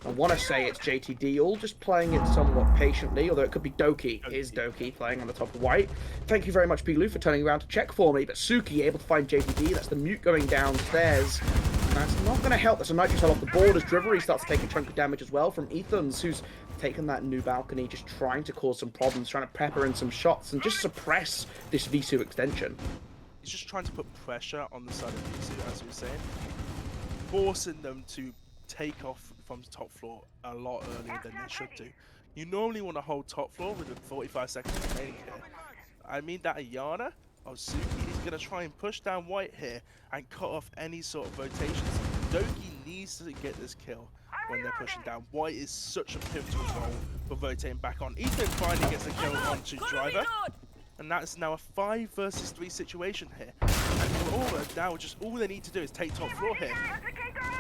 I want to say it's JTD, all just playing it somewhat patiently, although it could be Doki. It is Doki playing on the top of white. Thank you very much, Bilu, for turning around to check for me, but Suki able to find JTD. That's the mute going downstairs. And that's not going to help. That's a Nitrocell off the board as Drivery starts taking chunky damage as well from Ethans, who's taken that new balcony, just trying to cause some problems, trying to pepper in some shots and just suppress this VISU extension. He's just trying to put pressure on the side of VISU, as we were saying, forcing them to take off from top floor a lot earlier than they should do. You normally want to hold top floor with 45 seconds remaining here. I mean that Ayana or Suki is going to try and push down white here and cut off any sort of rotations. Doki needs to get this kill when they're pushing down. White is such a pivotal role for rotating back on. Ethan finally gets a kill onto Driver. And that is now a 5 versus 3 situation here. And for Aura, now just all they need to do is take top floor here.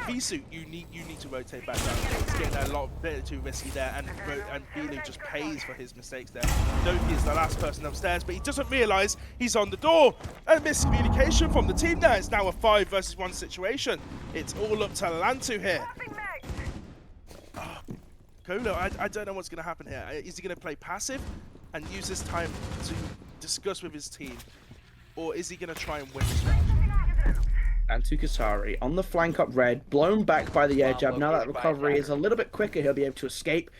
VISU, you need to rotate back down. It's getting a bit too risky there, and Bilu just pays for his mistakes there. Doki is the last person upstairs, but he doesn't realise he's on the door. A miscommunication from the team there. It's now a 5 versus 1 situation. It's all up to Lantu here. Colo, I don't know what's going to happen here. Is he going to play passive and use this time to discuss with his team? Or is he going to try and win this round? And Tukasari on the flank up red, blown back by the air jab. Now that recovery is a little bit quicker, he'll be able to escape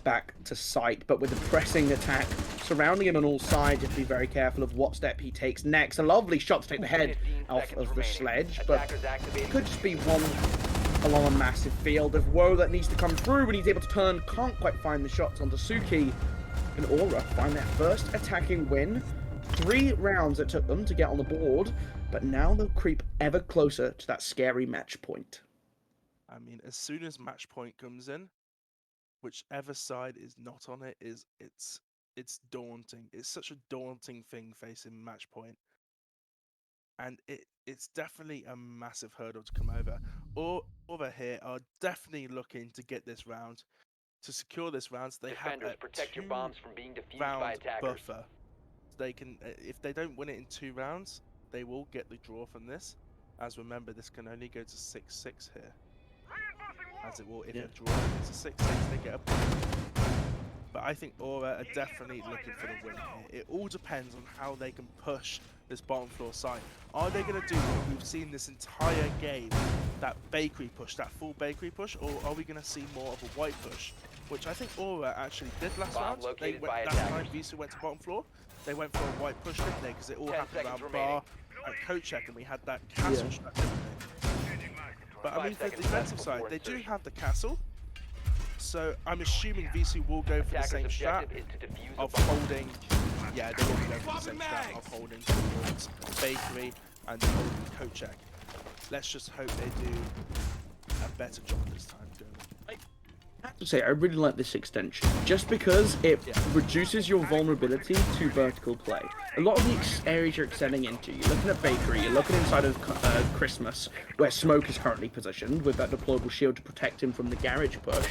back to site. But with the pressing attack surrounding him on all sides, you have to be very careful of what step he takes next. A lovely shot to take the head off of the sledge, but it could just be one along a massive field of woe that needs to come through when he's able to turn. Can't quite find the shots onto Suki. And Aura find their first attacking win. 3 rounds it took them to get on the board, but now they'll creep ever closer to that scary match point. I mean, as soon as match point comes in, whichever side is not on it it's daunting. It's such a daunting thing facing match point, and it's definitely a massive hurdle to come over. Or over here are definitely looking to get this round, to secure this round. So they Defenders, have a protect your bombs from being defused by round attackers. buffer. They can, if they don't win it in 2 rounds, they will get the draw from this. As remember, this can only go to 6-6 here. As it will, if a draw is a 6-6, they get a point. But I think Aura are definitely looking for the win here. It all depends on how they can push this bottom floor side. Are they going to do what we've seen this entire game, that bakery push, that full bakery push, or are we going to see more of a white push? Which I think Aura actually did last round. They went, last time VISU went to bottom floor, they went for a white push, didn't they? Because it all happened around bar and coach check, and we had that castle strat, didn't they? But I mean, for the defensive side, they do have the castle. So I'm assuming VC will go for the same strat of holding. Yeah, they will go for the same strat of holding towards bakery and holding coach check. Let's just hope they do a better job this time going. I have to say, I really like this extension, just because it reduces your vulnerability to vertical play. A lot of the areas you're extending into, you're looking at bakery, you're looking inside of Christmas, where Smoke is currently positioned, with that deployable shield to protect him from the garage push.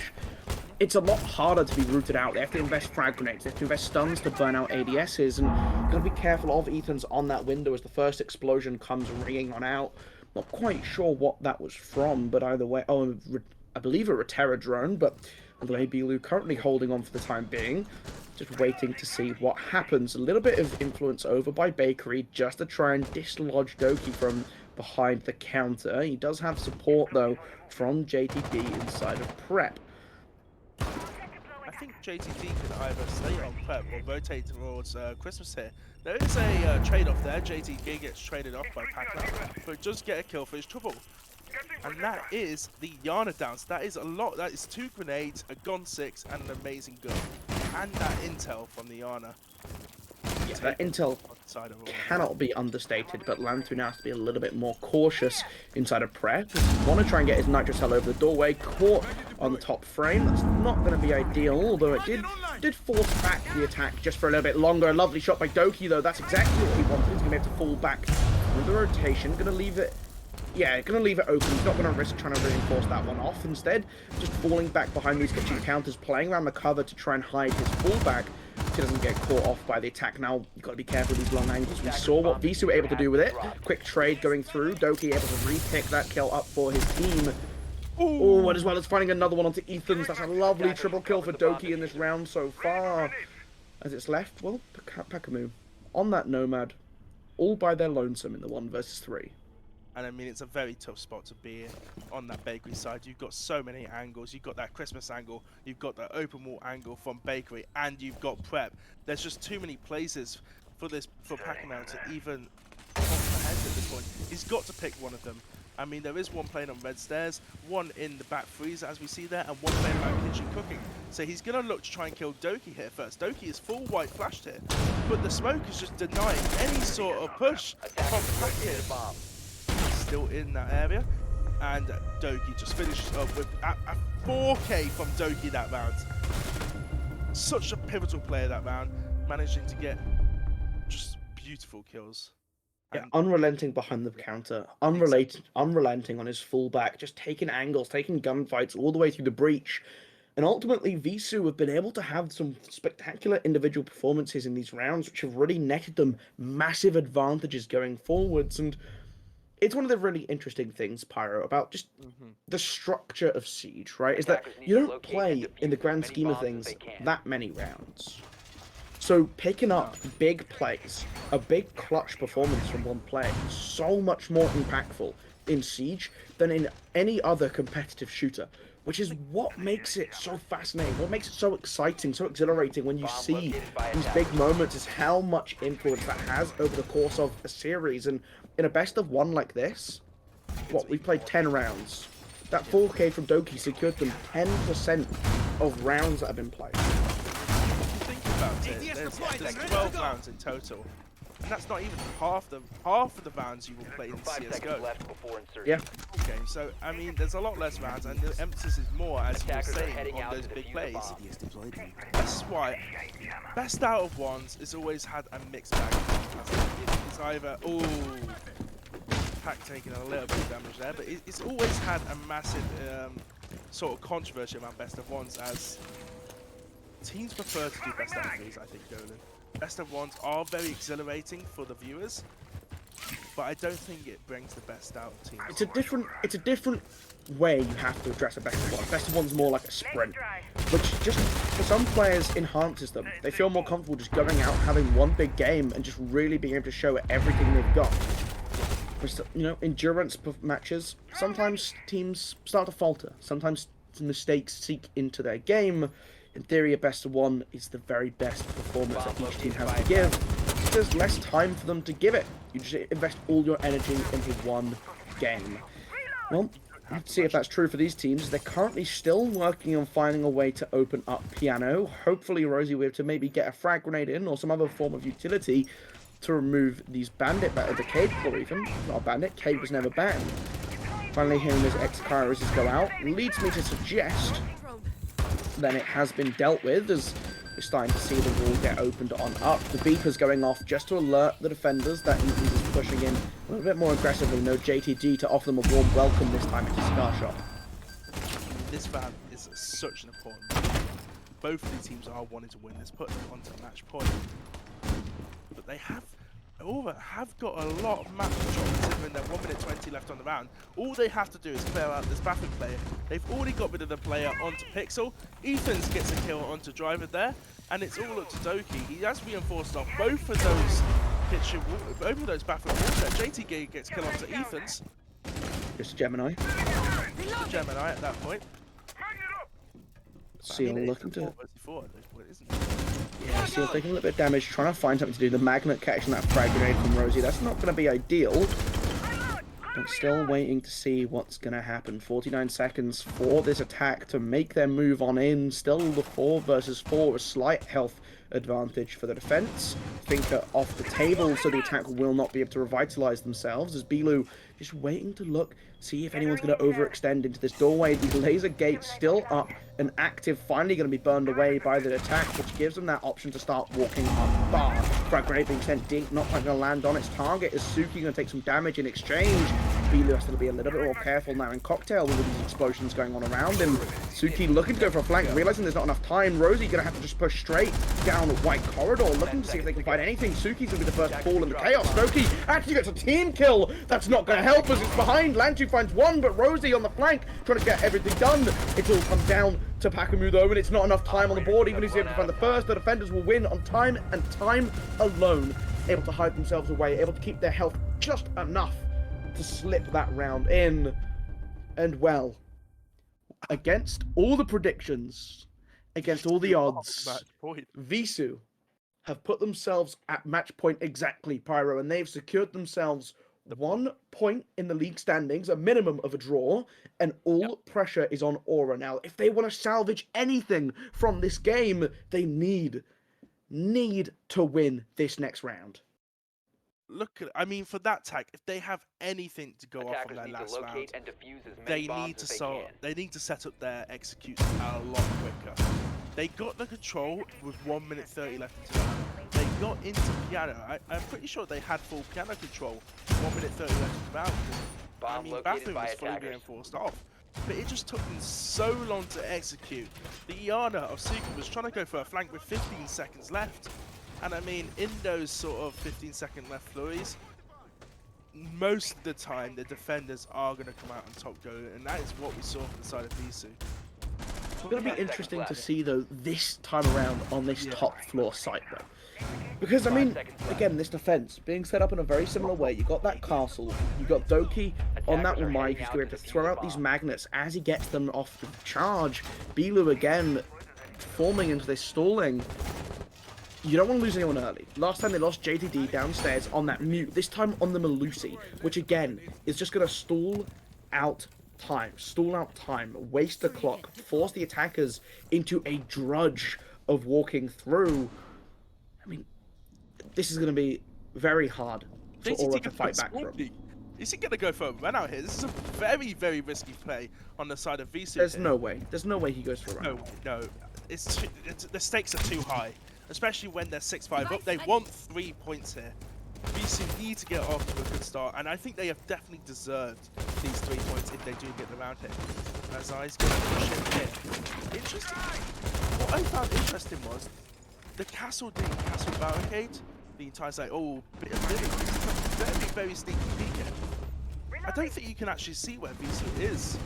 It's a lot harder to be rooted out. They have to invest frag grenades, they have to invest stuns to burn out ADSs, and you've got to be careful of Ethan's on that window as the first explosion comes ringing on out. Not quite sure what that was from, but either way, I believe a Reterra drone, but either way, Bilu currently holding on for the time being, just waiting to see what happens. A little bit of influence over by Bakery, just to try and dislodge Doki from behind the counter. He does have support, though, from JTP inside of Prep. I think JTP could either stay on Prep or rotate towards Christmas here. There is a trade-off there. JTP gets traded off by Pac-Man, but does get a kill for his trouble. And that is the Yana downs. That is a lot. That is 2 grenades, a Gon 6, and an amazing gun. And that intel from the Yana. Yeah, that intel cannot be understated, but Lantu now has to be a little bit more cautious inside of Prep. Want to try and get his Nitro Cell over the doorway, caught on the top frame. That's not going to be ideal, although it did force back the attack just for a little bit longer. A lovely shot by Doki, though. That's exactly what he wanted. He's going to be able to fall back with the rotation. Going to leave it. Yeah, going to leave it open. He's not going to risk trying to reinforce that one off. Instead, just falling back behind these kitchen counters, playing around the cover to try and hide his fallback so he doesn't get caught off by the attack. Now, you've got to be careful with these long angles. We saw what VISU were able to do with it. Quick trade going through. Doki able to re-pick that kill up for his team. Oh, and as well as finding another one onto Ethan's. That's a lovely triple kill for Doki in this round so far. As it's left, well, Pakamu on that Nomad, all by their lonesome in the 1 versus 3. And I mean, it's a very tough spot to be in on that bakery side. You've got so many angles. You've got that Christmas angle, you've got the open wall angle from bakery, and you've got Prep. There's just too many places for Pac-Man to even comprehend at this point. He's got to pick one of them. I mean, there is one playing on red stairs, one in the back freezer as we see there, and one playing around kitchen cooking. So he's going to look to try and kill Doki here first. Doki is full white flashed here, but the smoke is just denying any sort of push from Pac here. Still in that area, and Doki just finishes up with a 4K from Doki that round. Such a pivotal player that round, managing to get just beautiful kills. Yeah, unrelenting behind the counter, unrelenting on his fullback, just taking angles, taking gunfights all the way through the breach. And ultimately, VISU have been able to have some spectacular individual performances in these rounds, which have really netted them massive advantages going forwards. And it's one of the really interesting things, Pyro, about just the structure of Siege, right? Is that Attackers need you to don't locate play and in the defuse as grand many scheme of bombs as things they can. that many rounds. So picking up big plays, a big clutch performance from one player is so much more impactful in Siege than in any other competitive shooter, which is what makes it so fascinating, what makes it so exciting, so exhilarating when you Bomb see located by these attackers. big moments, is how much influence that has over the course of a series. And in a best of one like this, we played 10 rounds. That 4K from Doki secured them 10% of rounds that have been played. Think about it. There's 12 rounds in total, and that's not even half of the rounds you will play in 5 seconds CS:GO. left before insertion. Yeah. Okay, so I mean, there's a lot less rounds, and the emphasis is more, as you were Attackers are saying, heading on out those to big defuse plays. the bomb. This is why best out of ones has always had a mixed bag. It's either Pack taking a little bit of damage there, but it's always had a massive sort of controversy around best of ones, as teams prefer to do best out of threes. I think, Dolan. Best of ones are very exhilarating for the viewers, but I don't think it brings the best out of teams. It's a different way you have to address a best of one. Best of one's more like a sprint, which just for some players enhances them. They feel more comfortable just going out, having one big game, and just really being able to show everything they've got. You know, endurance matches, sometimes teams start to falter. Sometimes mistakes seep into their game. In theory, a best of one is the very best performance that each team has to give. There's less time for them to give it. You just invest all your energy into one game. Well, let's see if that's true for these teams. They're currently still working on finding a way to open up Piano. Hopefully, Rosie will be able to maybe get a frag grenade in or some other form of utility to remove these bandit, the cave claw even. Not a bandit, cave was never banned. Finally hearing those X-Kairos go out leads me to suggest then it has been dealt with, as we're starting to see the wall get opened on up. The beeper's going off just to alert the defenders that Eaton's is pushing in a little bit more aggressively. No JTG to offer them a warm welcome this time into Scar Shot. This round is such an important round. Both of these teams are wanting to win this, put them onto match point. But they have got a lot of match control considering they're 1 minute 20 left on the round. All they have to do is clear out this baffling player. They've already got rid of the player onto Pixel. Ethans gets a kill onto Driver there, and it's all up to Doki. He has reinforced off both of those baffling walls there. JT gets kill onto Ethans. Just Gemini. Gemini at that point. Seal looking to... 4 at this point, isn't it? Yeah, Seal taking a little bit of damage, trying to find something to do. The magnet catching that frag grenade from Rosie. That's not going to be ideal. But still waiting to see what's going to happen. 49 seconds for this attack to make their move on in. Still the 4 versus 4, a slight health advantage for the defense. Thinker off the table, so the attack will not be able to revitalize themselves, as Bilu just waiting to look, see if anyone's going to overextend into this doorway. The laser gate still up and active, finally going to be burned away by the attack, which gives them that option to start walking up bar. Frag grenade being sent deep, not quite going to land on its target, as Suki going to take some damage in exchange. Bilu has to be a little bit more careful now in Cocktail with these explosions going on around him. Suki looking to go for a flank, realizing there's not enough time. Rosie going to have to just push straight down the white corridor, looking to see if they can find anything. Suki's going to be the first call in the chaos. Doki actually gets a team kill. That's not going to help as it's behind. Lantu finds one, but Rosie on the flank trying to get everything done. It all comes down to Pakamu though, and it's not enough time on the board. Even if he's able to find the first, the defenders will win on time and time alone. Able to hide themselves away, able to keep their health just enough to slip that round in. And well, against all the predictions, against all the odds, VISU have put themselves at match point exactly, Pyro, and they've secured themselves 1 point in the league standings, a minimum of a draw, and all pressure is on Aura now. If they want to salvage anything from this game, they need to win this next round. Look at, I mean, for that tag, if they have anything to go off Attackers from their need last to locate round, and defuse as many they bombs need to as they can. they need to set up their execution a lot quicker. They got the control with 1 minute 30 left into the round. They got into Piano. I'm pretty sure they had full Piano control 1 minute 30 left in the round. Bomb I mean, located Bathroom by was fully attackers. reinforced off. But it just took them so long to execute. The Iana of Suki was trying to go for a flank with 15 seconds left. And I mean, in those sort of 15-second left flurries, most of the time the defenders are going to come out on top goal, and that is what we saw from the side of VISU. It's going to be interesting to see, though, this time around on this top floor site, though. Because, I mean, again, this defense being set up in a very similar way. You got that castle, you got Doki on that Umai who's going to throw out these magnets as he gets them off the charge. Bilu again forming into this stalling. You don't want to lose anyone early. Last time they lost JTD downstairs on that mute, this time on the Malusi, which again is just going to stall out time, waste the clock, force the attackers into a drudge of walking through. I mean, this is going to be very hard for Aura to fight back from. Is he going to go for a run out here? This is a very, very risky play on the side of VISU. There's no way. There's no way he goes for a run. No. The stakes are too high, especially when they're 6-5 up. They want 3 points here. VISU need to get off to a good start, and I think they have definitely deserved these 3 points if they do get the round hit. As I's going to push in here. Interesting. What I found interesting was the castle doing castle barricade. The entire side, bit of living. Very, very sneaky peek. I don't think you can actually see where VISU is.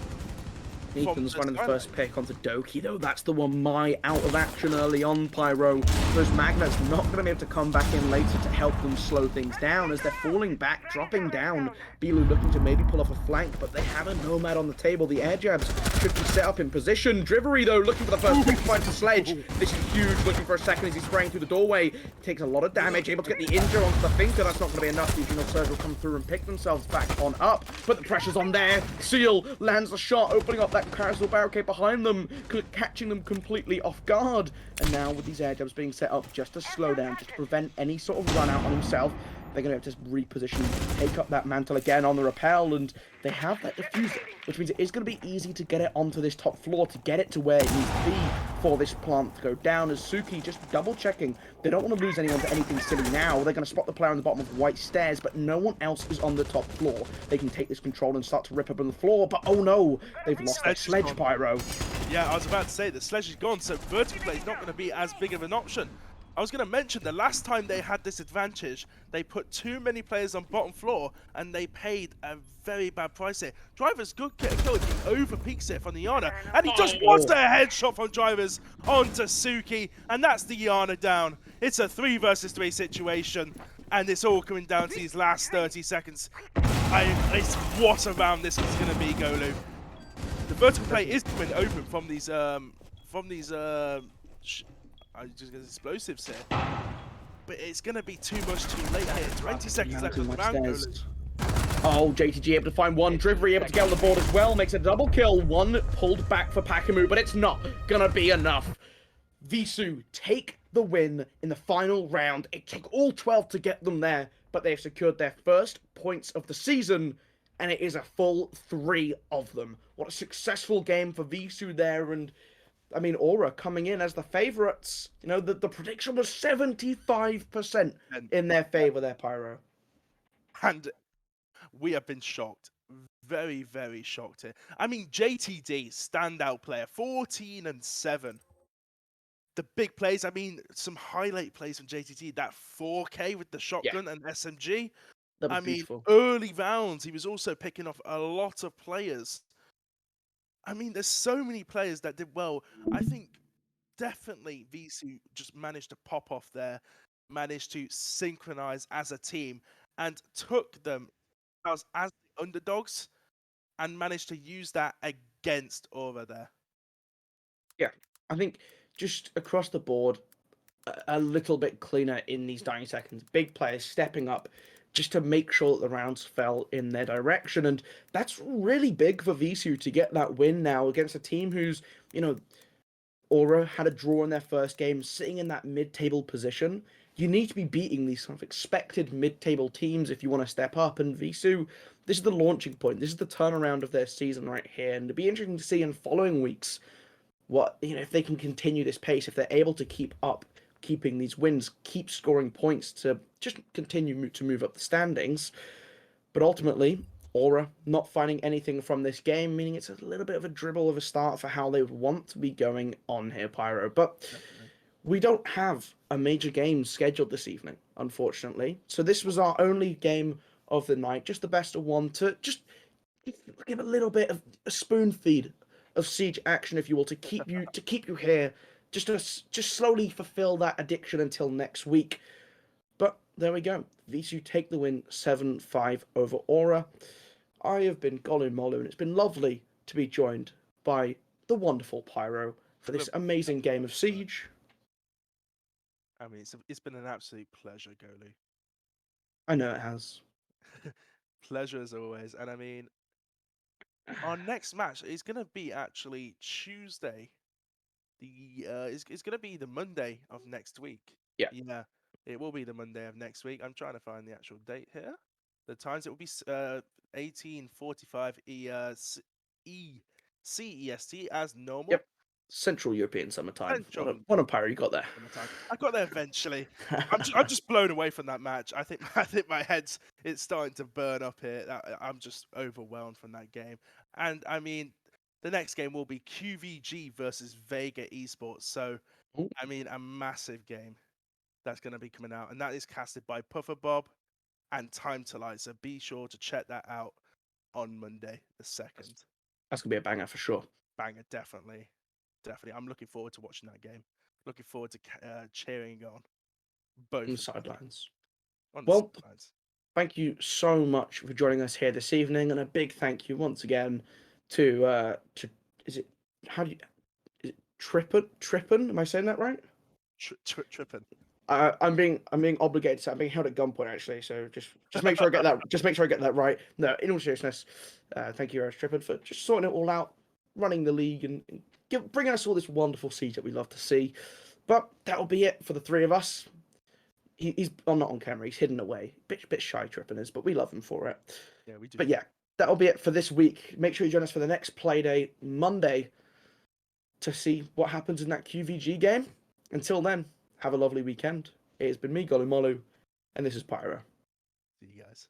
Ethan's running the first pick onto Doki, though. That's the one Mai out of action early on, Pyro. Those magnets not going to be able to come back in later to help them slow things down as they're falling back, dropping down. Bilu looking to maybe pull off a flank, but they have a Nomad on the table. The air jabs should be set up in position. Drivery, though, looking for the first pick fight to Sledge. This is huge, looking for a second as he's spraying through the doorway. Takes a lot of damage, able to get the injure onto the Thinker. That's not going to be enough. The Original Surge will come through and pick themselves back on up, but the pressure's on there. Seal lands the shot, opening up that carousel barricade behind them, catching them completely off guard. And now with these air jabs being set up just to slow down, just to prevent any sort of run out on himself, they're going to have to reposition, take up that mantle again on the rappel, and they have that diffuser, which means it is going to be easy to get it onto this top floor, to get it to where it needs to be for this plant to go down. As Suki just double checking, they don't want to lose anyone to anything silly now. They're going to spot the player on the bottom of white stairs, but no one else is on the top floor. They can take this control and start to rip up on the floor, but oh no, they've lost their Sledge, Pyro. Yeah, I was about to say, the Sledge is gone, so vertical play is not going to be as big of an option. I was going to mention the last time they had this advantage, they put too many players on bottom floor and they paid a very bad price here. Drivers good get a kill if he over peaks it from the Yana, and he just wants a headshot from Drivers onto Suki, and that's the Yana down. It's a 3 versus 3 situation, and it's all coming down to these last 30 seconds. It's what a round this is going to be, Golu. The vertical play is coming open from these I just get explosives here, but it's going to be too much too late here. 20 seconds left on the round. Oh, JTG able to find one. Drivery able to get on the board as well. Makes a double kill. One pulled back for Pakamu, but it's not going to be enough. VISU take the win in the final round. It took all 12 to get them there, but they've secured their first points of the season, and it is a full 3 of them. What a successful game for VISU there, and I mean, Aura coming in as the favourites. You know, the prediction was 75% in their favour there, Pyro. And we have been shocked. Very, very shocked here. I mean, JTD, standout player, 14-7. The big plays, I mean, some highlight plays from JTD. That 4K with the shotgun and SMG. I mean, early rounds, he was also picking off a lot of players. I mean, there's so many players that did well. I think definitely VISU just managed to pop off there, managed to synchronize as a team, and took them as the underdogs and managed to use that against Aura there. Yeah, I think just across the board, a little bit cleaner in these dying seconds. Big players stepping up just to make sure that the rounds fell in their direction. And that's really big for VISU to get that win now against a team who's, you know, Aura had a draw in their first game, sitting in that mid-table position. You need to be beating these sort of expected mid-table teams if you want to step up. And VISU, this is the launching point. This is the turnaround of their season right here. And it'd be interesting to see in following weeks what, you know, if they can continue this pace, if they're able to keep up, keeping these wins, keep scoring points to just continue to move up the standings. But ultimately, Aura not finding anything from this game, meaning it's a little bit of a dribble of a start for how they would want to be going on here, Pyro. But we don't have a major game scheduled this evening, unfortunately. So this was our only game of the night, just the best of one, to just give a little bit of a spoon feed of Siege action, if you will, to keep you here, just slowly fulfill that addiction until next week. But there we go. VISU take the win 7-5 over Aura. I have been Golin Molu, and it's been lovely to be joined by the wonderful Pyro for this Lovely. amazing game of Siege. I mean, it's been an absolute pleasure, Golu. I know it has. Pleasure as always. And I mean, our next match is going to be actually Tuesday. It's going to be the Monday of next week. Yeah. Yeah, it will be the Monday of next week. I'm trying to find the actual date here. The times it will be 18:45 CEST as normal. Yep. Central European summertime. Central What a Pyro you got there. summertime. I got there eventually. I'm just blown away from that match. I think my head's it's starting to burn up here. I'm just overwhelmed from that game. And I mean, the next game will be QVG versus Vega Esports. So Ooh. I mean, a massive game that's going to be coming out, and that is casted by Puffer Bob and Time to Light. So be sure to check that out on Monday the 2nd. That's gonna be a banger for sure. Banger, definitely. I'm looking forward to watching that game. Looking forward to cheering on both On the of them sidelines. on the Well, sidelines. thank you so much for joining us here this evening, and a big thank you once again to is it how do you is it Trippin? Am I saying that right? Tripping. I'm being obligated to. I'm being held at gunpoint actually. So just make sure I get that. Just make sure I get that right. No, in all seriousness, thank you, Trippin, for just sorting it all out, running the league, and bringing us all this wonderful siege that we love to see. But that'll be it for the three of us. He's not on camera. He's hidden away. Bit shy, Trippin is, but we love him for it. Yeah, we do. But yeah, that'll be it for this week. Make sure you join us for the next Playday Monday to see what happens in that QVG game. Until then, have a lovely weekend. It has been me, Golumolu, and this is Pyro. See you guys.